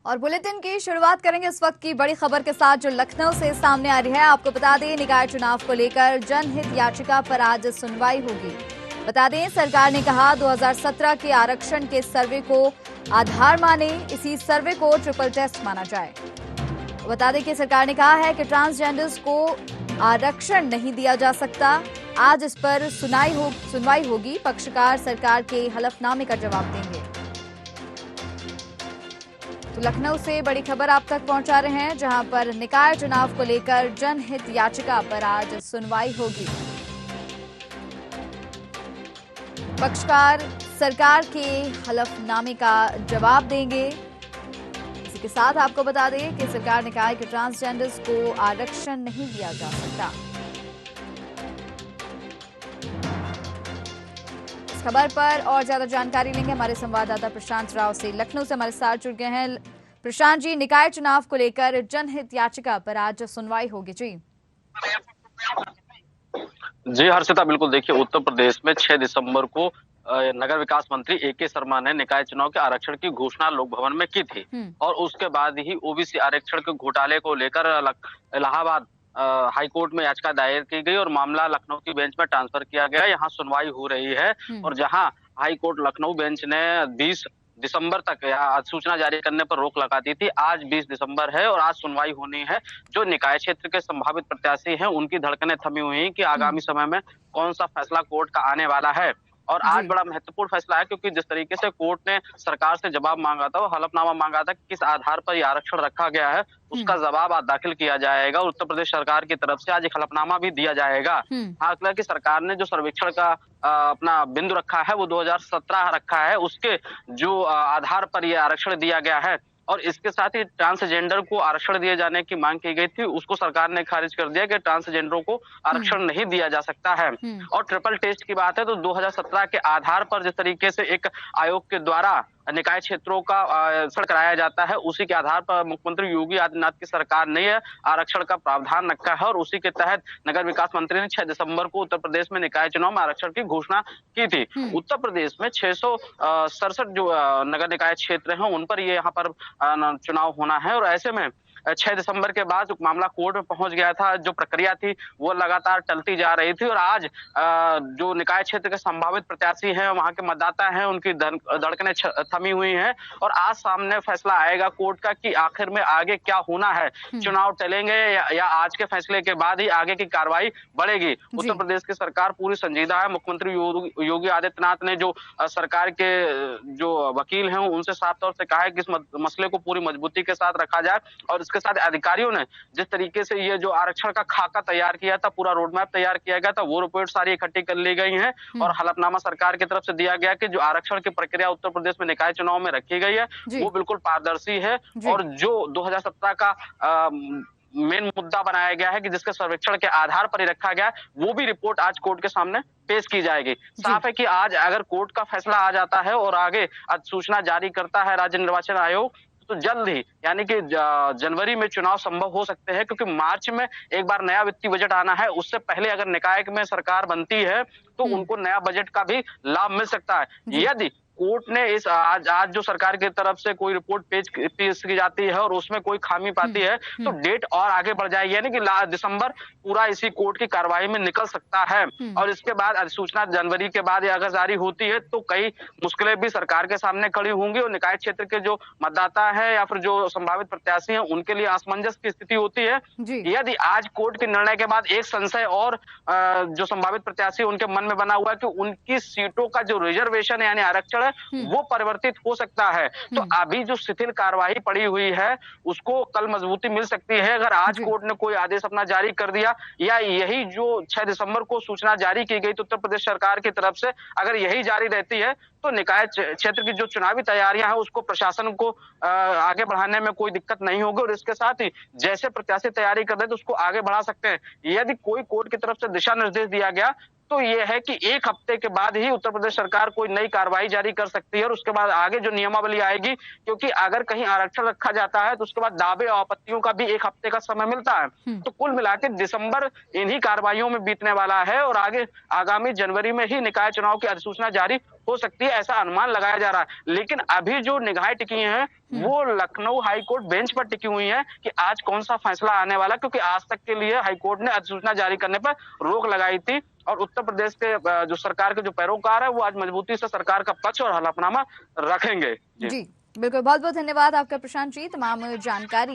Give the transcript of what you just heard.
और बुलेटिन की शुरुआत करेंगे इस वक्त की बड़ी खबर के साथ जो लखनऊ से सामने आ रही है। आपको बता दें, निकाय चुनाव को लेकर जनहित याचिका पर आज सुनवाई होगी। बता दें, सरकार ने कहा 2017 के आरक्षण के सर्वे को आधार माने, इसी सर्वे को ट्रिपल टेस्ट माना जाए। बता दें कि सरकार ने कहा है कि ट्रांसजेंडर्स को आरक्षण नहीं दिया जा सकता। आज इस पर सुनवाई होगी। पक्षकार सरकार के हलफनामे का जवाब देंगे। तो लखनऊ से बड़ी खबर आप तक पहुंचा रहे हैं, जहां पर निकाय चुनाव को लेकर जनहित याचिका पर आज सुनवाई होगी। पक्षकार सरकार के हलफनामे का जवाब देंगे। इसी के साथ आपको बता दें कि सरकार ने कहा है कि ट्रांसजेंडर्स को आरक्षण नहीं दिया जा सकता। इस खबर पर और ज्यादा जानकारी लेंगे हमारे संवाददाता प्रशांत राव से। लखनऊ से हमारे साथ जुड़ गए हैं प्रशांत जी। निकाय चुनाव को लेकर जनहित याचिका पर आज सुनवाई होगी। जी हर्षिता, बिल्कुल। देखिए, उत्तर प्रदेश में 6 दिसंबर को नगर विकास मंत्री ए.के. शर्मा ने निकाय चुनाव के आरक्षण की घोषणा लोक भवन में की थी और उसके बाद ही ओबीसी आरक्षण के घोटाले को लेकर इलाहाबाद हाईकोर्ट में याचिका दायर की गई और मामला लखनऊ की बेंच में ट्रांसफर किया गया। यहाँ सुनवाई हो रही है और जहाँ हाईकोर्ट लखनऊ बेंच ने 20 दिसंबर तक सूचना जारी करने पर रोक लगा दी थी। आज 20 दिसंबर है और आज सुनवाई होनी है। जो निकाय क्षेत्र के संभावित प्रत्याशी हैं, उनकी धड़कनें थमी हुई हैं कि आगामी समय में कौन सा फैसला कोर्ट का आने वाला है। और आज बड़ा महत्वपूर्ण फैसला है, क्योंकि जिस तरीके से कोर्ट ने सरकार से जवाब मांगा था, वो हलफनामा मांगा था कि किस आधार पर यह आरक्षण रखा गया है, उसका जवाब आज दाखिल किया जाएगा। उत्तर प्रदेश सरकार की तरफ से आज एक हलफनामा भी दिया जाएगा। हालांकि सरकार ने जो सर्वेक्षण का अपना बिंदु रखा है वो 2017 रखा है, उसके जो आधार पर यह आरक्षण दिया गया है और इसके साथ ही ट्रांसजेंडर को आरक्षण दिए जाने की मांग की गई थी, उसको सरकार ने खारिज कर दिया कि ट्रांसजेंडरों को आरक्षण नहीं दिया जा सकता है। और ट्रिपल टेस्ट की बात है तो 2017 के आधार पर जिस तरीके से एक आयोग के द्वारा निकाय क्षेत्रों का आरक्षण कराया जाता है, उसी के आधार पर मुख्यमंत्री योगी आदित्यनाथ की सरकार ने आरक्षण का प्रावधान रखा है और उसी के तहत नगर विकास मंत्री ने 6 दिसंबर को उत्तर प्रदेश में निकाय चुनाव में आरक्षण की घोषणा की थी। उत्तर प्रदेश में 667 जो नगर निकाय क्षेत्र हैं, उन पर ये यहाँ पर चुनाव होना है और ऐसे में 6 दिसंबर के बाद जो मामला कोर्ट में पहुंच गया था, जो प्रक्रिया थी वो लगातार टलती जा रही थी और आज जो निकाय क्षेत्र के संभावित प्रत्याशी हैं, वहां के मतदाता हैं, उनकी धड़कनें थमी हुई हैं और आज सामने फैसला आएगा कोर्ट का कि आखिर में आगे क्या होना है। चुनाव टलेंगे या आज के फैसले के बाद ही आगे की कार्रवाई बढ़ेगी। उत्तर प्रदेश की सरकार पूरी संजीदा है। मुख्यमंत्री योगी आदित्यनाथ ने जो सरकार के जो वकील हैं उनसे साफ तौर से कहा है कि इस मसले को पूरी मजबूती के साथ रखा जाए और इसके साथ अधिकारियों ने जिस तरीके से ये जो आरक्षण का खाका तैयार किया था, पूरा रोड मैप तैयार किया गया था, वो रिपोर्ट सारी इकट्ठी कर ली गई हैं और हलफनामा सरकार की तरफ से दिया गया कि जो आरक्षण की प्रक्रिया उत्तर प्रदेश में निकाय चुनाव में रखी गई है वो बिल्कुल पारदर्शी है और जो 2017 का मेन मुद्दा बनाया गया है कि जिसके सर्वेक्षण के आधार पर ही रखा गया, वो भी रिपोर्ट आज कोर्ट के सामने पेश की जाएगी। साफ है कि आज अगर कोर्ट का फैसला आ जाता है और आगे सूचना जारी करता है राज्य निर्वाचन आयोग, तो जल्द ही यानी कि जनवरी में चुनाव संभव हो सकते हैं, क्योंकि मार्च में एक बार नया वित्तीय बजट आना है। उससे पहले अगर निकाय में सरकार बनती है तो उनको नया बजट का भी लाभ मिल सकता है। यदि कोर्ट ने इस आज जो सरकार की तरफ से कोई रिपोर्ट पेश की जाती है और उसमें कोई खामी पाती है तो डेट और आगे बढ़ जाएगी, यानी कि दिसंबर पूरा इसी कोर्ट की कार्रवाई में निकल सकता है और इसके बाद अधिसूचना जनवरी के बाद अगर जारी होती है तो कई मुश्किलें भी सरकार के सामने खड़ी होंगी और निकाय क्षेत्र के जो मतदाता है या फिर जो संभावित प्रत्याशी हैं उनके लिए असमंजस की स्थिति होती है। यदि आज कोर्ट के निर्णय के बाद एक संशय और जो संभावित प्रत्याशी उनके मन में बना हुआ है कि उनकी सीटों का जो रिजर्वेशन यानी आरक्षण वो परिवर्तित हो सकता है, तो अभी जो शिथिल कार्रवाई पड़ी हुई है उसको कल मजबूती मिल सकती है अगर आज कोर्ट ने कोई आदेश अपना जारी कर दिया या यही जो 6 दिसंबर को सूचना जारी की गई तो उत्तर प्रदेश सरकार की तरफ से अगर यही जारी रहती है तो निकाय क्षेत्र की जो चुनावी तैयारियां हैं उसको प्रशासन को आगे बढ़ाने में कोई दिक्कत नहीं होगी और इसके साथ ही जैसे प्रत्याशी तैयारी कर रहे थे उसको आगे बढ़ा सकते हैं। यदि कोई कोर्ट की तरफ से दिशा निर्देश दिया गया तो ये है कि एक हफ्ते के बाद ही उत्तर प्रदेश सरकार कोई नई कार्रवाई जारी कर सकती है और उसके बाद आगे जो नियमावली आएगी, क्योंकि अगर कहीं आरक्षण रखा जाता है तो उसके बाद दावे और आपत्तियों का भी एक हफ्ते का समय मिलता है। तो कुल मिलाकर दिसंबर इन्हीं कार्रवाइयों में बीतने वाला है और आगे आगामी जनवरी में ही निकाय चुनाव की अधिसूचना जारी हो सकती है, ऐसा अनुमान लगाया जा रहा है। लेकिन अभी जो निगाहें टिकी हैं वो लखनऊ हाई कोर्ट बेंच पर टिकी हुई है कि आज कौन सा फैसला आने वाला, क्योंकि आज तक के लिए हाई कोर्ट ने अधिसूचना जारी करने पर रोक लगाई थी और उत्तर प्रदेश के जो सरकार के जो पैरोकार है वो आज मजबूती से सरकार का पक्ष और हलफनामा रखेंगे। जी बिल्कुल, बहुत बहुत धन्यवाद आपका प्रशांत जी, तमाम जानकारी